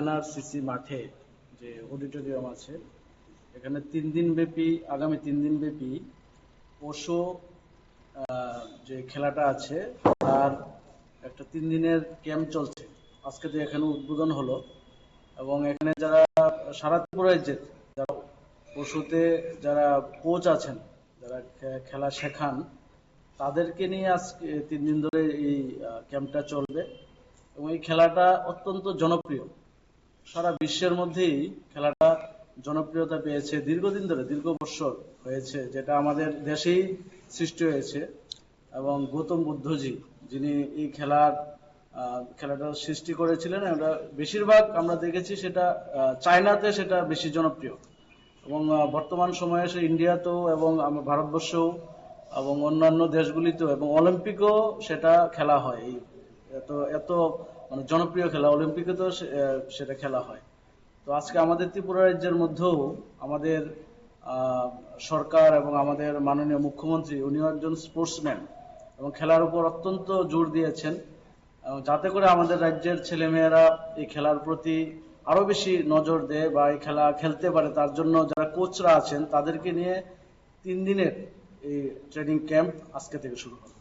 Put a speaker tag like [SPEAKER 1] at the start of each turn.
[SPEAKER 1] NRCC মাঠে যে auditorium আছে, এখানে 3 দিন ব্যাপী, আগামী 3 দিন ব্যাপী পশু যে খেলাটা আছে তার একটা 3 দিনের ক্যাম্প চলছে। আজকে তো এখানে উদ্বোধন হলো এবং এখানে যারা সারা ত্রিপুরা রাজ্যের যারা পশুতে যারা কোচ আছেন, যারা খেলা শেখান, তাদেরকে নিয়ে আজকে 3 দিন ধরে এই ক্যাম্পটা চলবে এবং এই খেলাটা অত্যন্ত জনপ্রিয়। সারা বিশ্বের মধ্যেই খেলাটা জনপ্রিয়তা পেয়েছে দীর্ঘদিন ধরে, দীর্ঘ বছর হয়েছে, যেটা আমাদের দেশেই সৃষ্টি হয়েছে। এবং গৌতম বুদ্ধজি যিনি এই খেলাটা সৃষ্টি করেছিলেন, এটা বেশিরভাগ আমরা দেখেছি সেটা চায়নাতে সেটা বেশি জনপ্রিয় এবং বর্তমান সময়ে সে ইন্ডিয়াতেও এবং ভারতবর্ষেও এবং অন্যান্য দেশগুলিতেও এবং অলিম্পিকও সেটা খেলা হয়। এই এত এত মানে জনপ্রিয় খেলা, অলিম্পিকে তো সেটা খেলা হয়। তো আজকে আমাদের ত্রিপুরা রাজ্যের মধ্যেও আমাদের সরকার এবং আমাদের মাননীয় মুখ্যমন্ত্রী, উনিও একজন স্পোর্টসম্যান এবং খেলার উপর অত্যন্ত জোর দিয়েছেন, যাতে করে আমাদের রাজ্যের ছেলেমেয়েরা এই খেলার প্রতি আরো বেশি নজর দেয় বা এই খেলা খেলতে পারে। তার জন্য যারা কোচরা আছেন তাদেরকে নিয়ে 3 দিনের এই ট্রেনিং ক্যাম্প আজকে থেকে শুরু হবে।